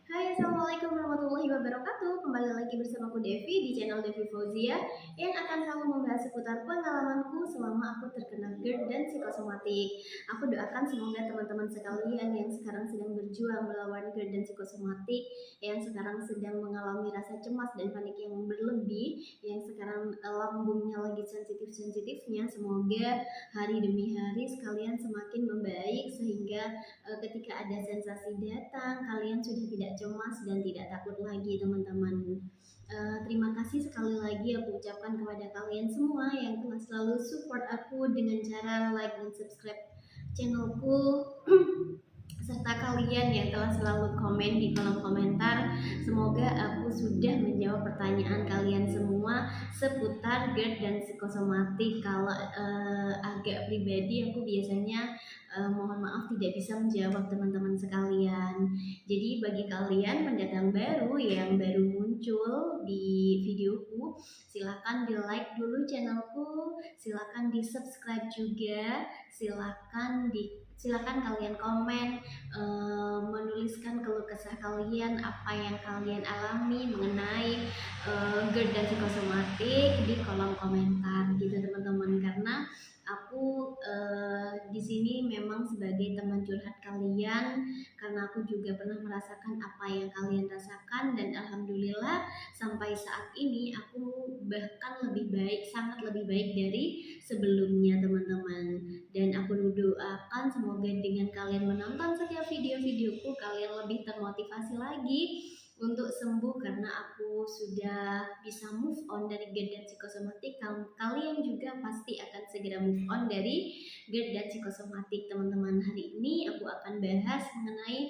Hai, Assalamualaikum warahmatullahi wabarakatuh. Kembali lagi bersama aku Devi di channel Devi Fauzia yang akan selalu membahas seputar pengalamanku selama aku terkena GERD dan psikosomatik. Aku doakan semoga teman-teman sekalian yang sekarang sedang berjuang melawan GERD dan psikosomatik, yang sekarang sedang mengalami rasa cemas dan panik yang berlebih, yang sekarang lambungnya lagi sensitif-sensitifnya, semoga hari demi hari sekalian semakin membaik sehingga ketika ada sensasi datang, kalian sudah tidak cemas dan tidak takut lagi teman-teman. Terima kasih sekali lagi aku ucapkan kepada kalian semua yang telah selalu support aku dengan cara like dan subscribe channelku serta kalian yang telah selalu komen di kolom komentar. Semoga aku sudah menjawab pertanyaan kalian semua seputar GERD dan psikosomatik. Kalau agak pribadi aku biasanya mohon maaf tidak bisa menjawab teman-teman sekalian. Jadi bagi kalian pendatang baru yang baru muncul di videoku, silakan di like dulu channelku, silakan di subscribe juga, silakan kalian komen, menuliskan keluh kesah kalian, apa yang kalian alami mengenai GERD dan psikosomatik di kolom komentar gitu teman-teman, karena aku di sini memang sebagai teman curhat kalian, karena aku juga pernah merasakan apa yang kalian rasakan, dan alhamdulillah sampai saat ini aku bahkan lebih baik, sangat lebih baik dari sebelumnya teman-teman. Dan aku doakan semoga dengan kalian menonton setiap video-videoku, kalian lebih termotivasi lagi untuk sembuh, karena aku sudah bisa move on dari GERD dan psikosomatik. Kalian juga pasti akan segera move on dari GERD dan psikosomatik teman-teman. Hari ini aku akan bahas mengenai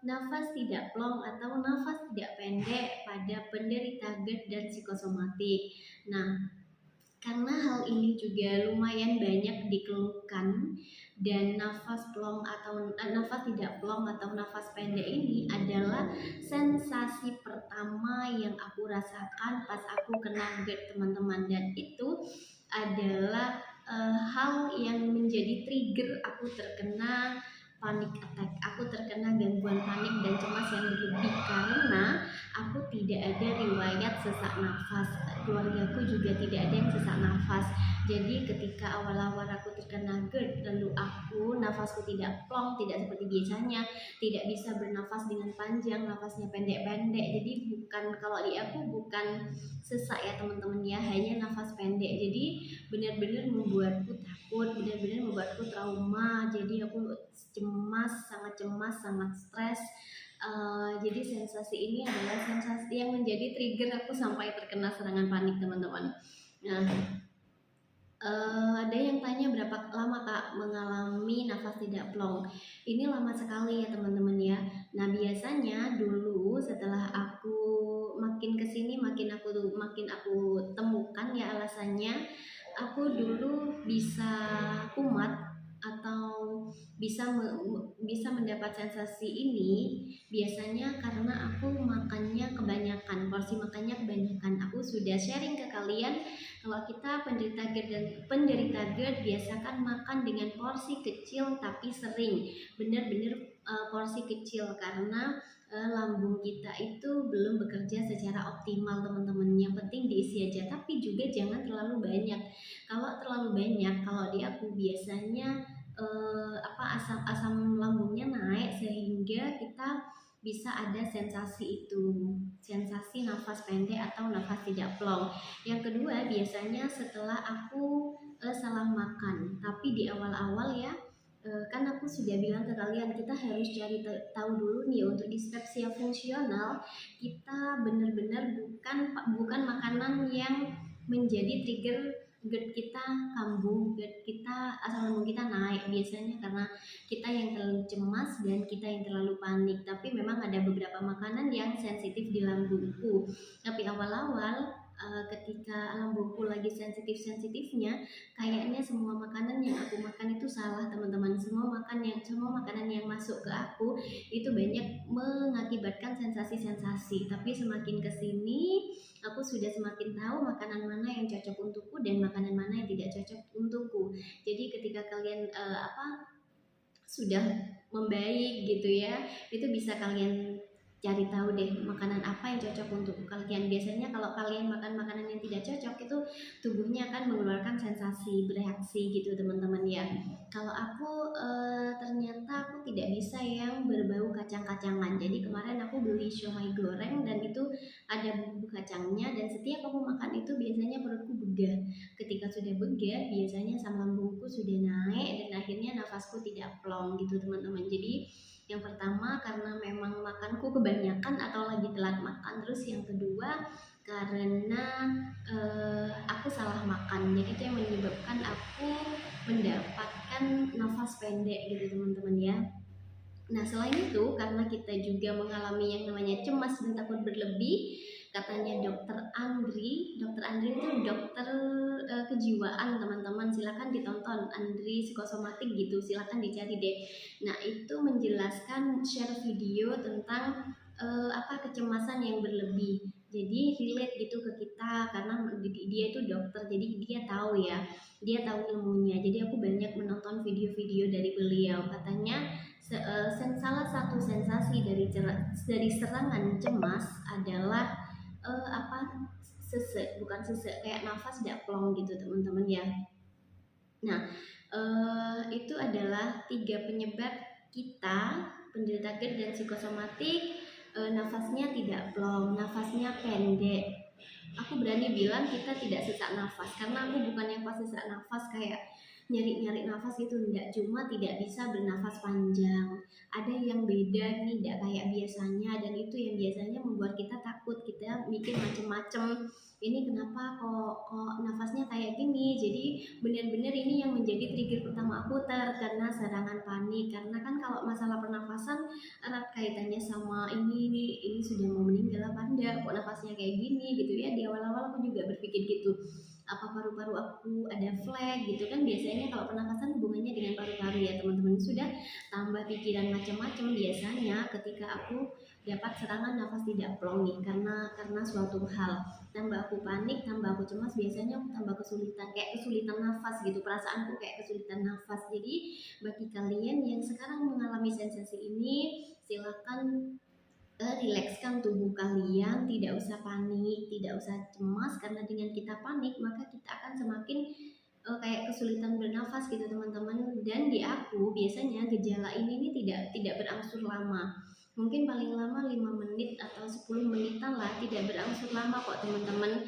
nafas tidak plong atau nafas tidak pendek pada penderita GERD dan psikosomatik. Nah, karena hal ini juga lumayan banyak dikeluhkan, dan nafas plong atau nafas tidak plong atau nafas pendek ini adalah sensasi pertama yang aku rasakan pas aku kena GERD teman-teman, dan itu adalah hal yang menjadi trigger aku terkena panic attack, aku terkena gangguan panik dan cemas yang berlebih karena aku tidak ada riwayat sesak nafas. Keluargaku juga tidak ada yang sesak nafas. Jadi ketika awal-awal aku terkena GERD, lalu aku nafasku tidak plong, tidak seperti biasanya, tidak bisa bernafas dengan panjang, nafasnya pendek-pendek. Jadi bukan, kalau di aku bukan sesak ya teman-teman ya, hanya nafas pendek. Jadi benar-benar membuatku takut, benar-benar membuatku trauma. Jadi aku cemas, sangat stres. Jadi sensasi ini adalah sensasi yang menjadi trigger aku sampai terkena serangan panik teman-teman. Nah, ada yang tanya berapa lama kak mengalami nafas tidak plong. Ini lama sekali ya teman-teman ya. Nah biasanya dulu setelah aku makin kesini makin aku temukan ya alasannya, aku dulu bisa kumat atau bisa mendapat sensasi ini biasanya karena aku makannya kebanyakan, porsi makannya kebanyakan. Aku sudah sharing ke kalian kalau kita penderita GERD biasakan makan dengan porsi kecil tapi sering, benar-benar porsi kecil, karena lambung kita itu belum bekerja secara optimal teman-teman. Yang penting diisi aja, tapi juga jangan terlalu banyak. Kalau terlalu banyak, kalau di aku biasanya asam lambungnya naik sehingga kita bisa ada sensasi itu, sensasi nafas pendek atau nafas tidak plong. Yang kedua biasanya setelah aku salah makan, tapi di awal-awal ya, kan aku sudah bilang ke kalian kita harus cari tahu dulu nih untuk dispepsia fungsional, kita benar-benar bukan makanan yang menjadi trigger GERD kita kambuh, GERD kita asam lambung kita naik, biasanya karena kita yang terlalu cemas dan kita yang terlalu panik. Tapi memang ada beberapa makanan yang sensitif di lambungku. Tapi awal-awal ketika lambungku lagi sensitif-sensitifnya, kayaknya semua makanan yang aku makan itu salah teman-teman. Semua makanan yang masuk ke aku itu banyak mengakibatkan sensasi-sensasi. Tapi semakin kesini aku sudah semakin tahu makanan mana yang cocok untukku dan makanan mana yang tidak cocok untukku. Jadi ketika kalian sudah membaik gitu ya. Itu bisa kalian cari tahu deh makanan apa yang cocok untuk kalian. Biasanya kalau kalian makan makanan yang tidak cocok itu tubuhnya akan mengeluarkan sensasi bereaksi gitu teman-teman ya. Kalau aku ternyata aku tidak bisa yang berbau kacang-kacangan. Jadi kemarin aku beli siomay goreng dan itu ada bumbu kacangnya, dan setiap aku makan itu biasanya perutku begah. Ketika sudah begah biasanya asam lambungku sudah naik dan akhirnya nafasku tidak plong gitu teman-teman. Jadi yang pertama karena memang makanku kebanyakan atau lagi telat makan, terus yang kedua karena aku salah makan, jadi itu yang menyebabkan aku mendapatkan nafas pendek gitu teman-teman ya. Nah, selain itu, karena kita juga mengalami yang namanya cemas dan takut berlebih, katanya dokter Andri itu dokter kejiwaan teman-teman, silakan ditonton Andri psikosomatik gitu, silakan dicari deh. Nah, itu menjelaskan share video tentang kecemasan yang berlebih. Jadi relate gitu ke kita karena dia itu dokter, jadi dia tahu ya, dia tahu ilmunya. Jadi aku banyak menonton video-video dari beliau. Katanya salah satu sensasi dari serangan cemas adalah sesek, bukan sesek, kayak nafas tidak plong gitu teman-teman ya. Nah, itu adalah 3 penyebab kita penderita GERD dan psikosomatik nafasnya tidak plong, nafasnya pendek. Aku berani bilang kita tidak sesak nafas karena aku bukan yang pas sesak nafas kayak nyari-nyari nafas itu, enggak, cuma tidak bisa bernafas panjang. Ada yang beda nih, tidak kayak biasanya, dan itu yang biasanya membuat kita takut, kita mikir macem-macem, ini kenapa kok nafasnya kayak gini. Jadi benar-benar ini yang menjadi trigger pertama aku terkena serangan panik, karena kan kalau masalah pernafasan erat kaitannya sama ini sudah mau meninggal apa enggak, kok nafasnya kayak gini gitu ya. Di awal-awal aku juga berpikir gitu, apa paru-paru aku ada flag gitu kan, biasanya kalau pernafasan hubungannya dengan paru-paru ya teman-teman. Sudah tambah pikiran macam-macam biasanya ketika aku dapat serangan nafas tidak plong nih, karena suatu hal, tambah aku panik, tambah aku cemas, biasanya aku tambah kesulitan nafas gitu, perasaanku kayak kesulitan nafas. Jadi bagi kalian yang sekarang mengalami sensasi ini, silakan rilekskan tubuh kalian, tidak usah panik, tidak usah cemas, karena dengan kita panik maka kita akan semakin kayak kesulitan bernafas gitu teman-teman. Dan di aku biasanya gejala ini tidak berangsur lama, mungkin paling lama 5 menit atau 10 menitan lah, tidak berangsur lama kok teman-teman.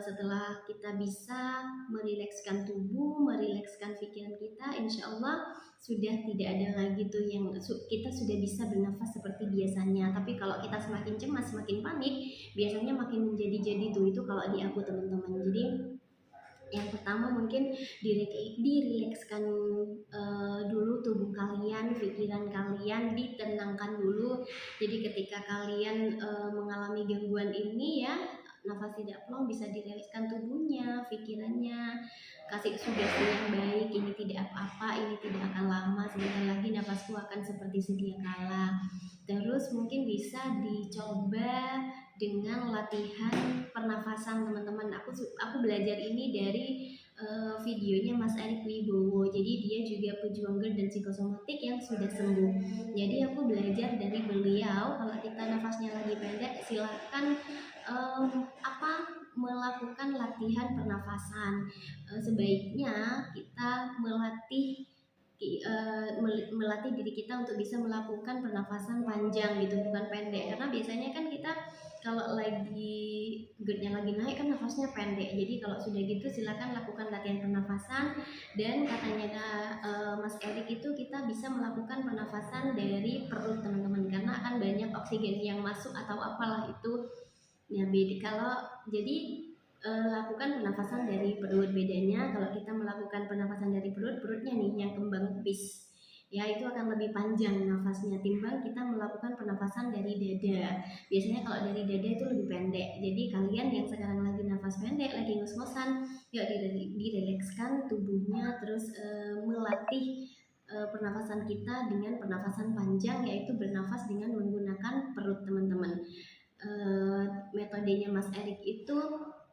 Setelah kita bisa merilekskan tubuh, merilekskan pikiran kita, insya Allah sudah tidak ada lagi tuh yang kita sudah bisa bernafas seperti biasanya. Tapi kalau kita semakin cemas, semakin panik, biasanya makin menjadi-jadi tuh. Itu kalau di aku teman-teman. Jadi yang pertama mungkin dirilekskan dulu tubuh kalian, pikiran kalian ditenangkan dulu. Jadi ketika kalian mengalami gangguan ini ya, nafas tidak plong, bisa dirilekskan tubuhnya, pikirannya, kasih sugesti yang baik, ini tidak apa-apa, ini tidak akan lama, sebentar lagi nafasku akan seperti sedia kala. Terus mungkin bisa dicoba dengan latihan pernafasan teman-teman. Aku belajar ini dari videonya Mas Erik Wibowo. Jadi dia juga pejuang GERD dan psikosomatik yang sudah sembuh. Jadi aku belajar dari beliau, kalau kita nafasnya lagi pendek, silahkan melakukan latihan pernafasan. Sebaiknya kita melatih diri kita untuk bisa melakukan pernafasan panjang gitu, bukan pendek. Karena biasanya kan kita kalau lagi GERD-nya lagi naik kan nafasnya pendek. Jadi kalau sudah gitu silakan lakukan latihan pernafasan. Dan katanya Mas Erik itu kita bisa melakukan pernafasan dari perut teman-teman, karena akan banyak oksigen yang masuk atau apalah itu. Nah, lakukan pernafasan dari perut. Bedanya kalau kita melakukan pernafasan dari perutnya nih yang kembang pis ya, itu akan lebih panjang nafasnya timbang kita melakukan pernafasan dari dada. Biasanya kalau dari dada itu lebih pendek. Jadi kalian yang sekarang lagi nafas pendek, lagi ngos-ngosan, yuk direlekskan tubuhnya, terus melatih pernafasan kita dengan pernafasan panjang, yaitu bernafas dengan menggunakan perut teman-teman. Metodenya Mas Erik itu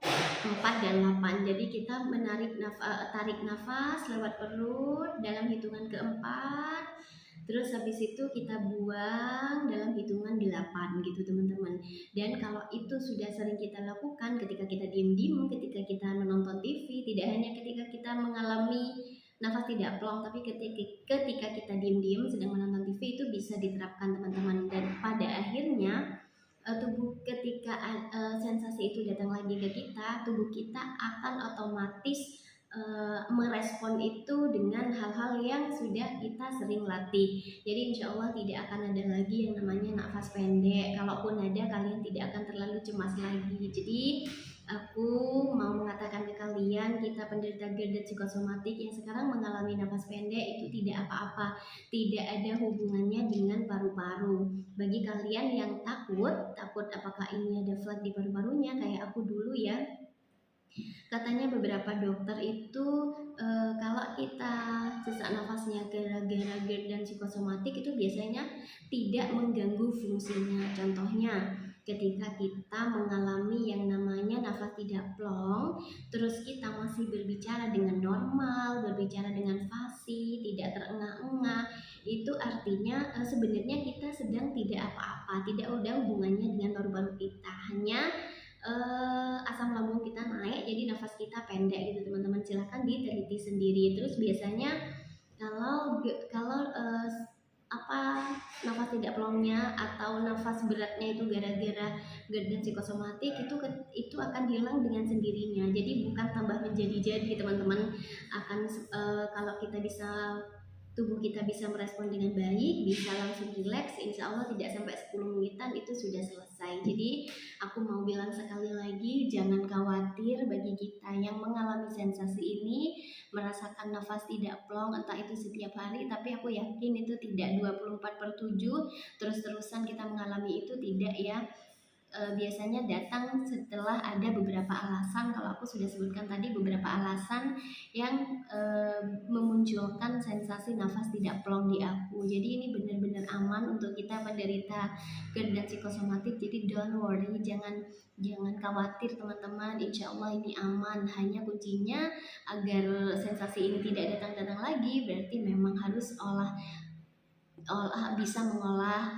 4 dan 8. Jadi kita tarik nafas lewat perut dalam hitungan keempat, Terus habis itu kita buang dalam hitungan 8 gitu teman-teman. Dan kalau itu sudah sering kita lakukan ketika kita diem-diem, ketika kita menonton TV, tidak hanya ketika kita mengalami nafas tidak plong, tapi ketika kita diem-diem sedang menonton TV itu bisa diterapkan teman-teman. Dan pada akhirnya tubuh ketika sensasi itu datang lagi ke kita, tubuh kita akan otomatis merespon itu dengan hal-hal yang sudah kita sering latih. Jadi insya Allah tidak akan ada lagi yang namanya nafas pendek. Kalaupun ada, kalian tidak akan terlalu cemas lagi. Jadi aku mau mengatakan ke kalian, kita penderita GERD psikosomatik yang sekarang mengalami nafas pendek itu tidak apa-apa, tidak ada hubungannya dengan paru-paru. Bagi kalian yang takut apakah ini ada flek di paru-parunya kayak aku dulu ya, katanya beberapa dokter itu kalau kita sesak nafasnya gara-gara GERD dan psikosomatik itu biasanya tidak mengganggu fungsinya. Contohnya ketika kita mengalami yang namanya nafas tidak plong, terus kita masih berbicara dengan normal, berbicara dengan fasih, tidak terengah-engah, itu artinya sebenarnya kita sedang tidak apa-apa, tidak ada hubungannya dengan paru-paru kita, hanya asam lambung kita naik, jadi nafas kita pendek gitu teman-teman. Silahkan diteliti sendiri. Terus biasanya kalau kalau apa nafas tidak plongnya atau nafas beratnya itu gara-gara GERD dan psikosomatik itu akan hilang dengan sendirinya. Jadi bukan tambah menjadi-jadi teman-teman. Akan kalau kita bisa, tubuh kita bisa merespon dengan baik, bisa langsung rileks, insya Allah tidak sampai 10 menitan itu sudah selesai. Jadi aku mau bilang sekali lagi, jangan khawatir bagi kita yang mengalami sensasi ini, merasakan nafas tidak plong, entah itu setiap hari, tapi aku yakin itu tidak 24/7, terus-terusan kita mengalami itu, tidak ya. Biasanya datang setelah ada beberapa alasan. Kalau aku sudah sebutkan tadi beberapa alasan yang memunculkan sensasi nafas tidak plong di aku. Jadi ini benar-benar aman untuk kita penderita GERD dan psikosomatik. Jadi don't worry, jangan khawatir teman-teman. Insya Allah ini aman. Hanya kuncinya agar sensasi ini tidak datang-datang lagi, berarti memang harus bisa mengolah,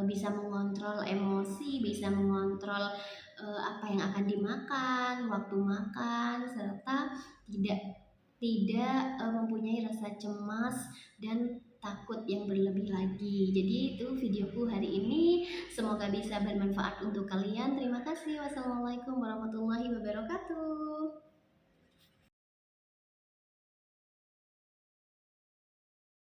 bisa mengontrol emosi, bisa mengontrol apa yang akan dimakan, waktu makan, serta tidak mempunyai rasa cemas dan takut yang berlebih lagi. Jadi itu videoku hari ini, semoga bisa bermanfaat untuk kalian. Terima kasih. Wassalamualaikum warahmatullahi wabarakatuh.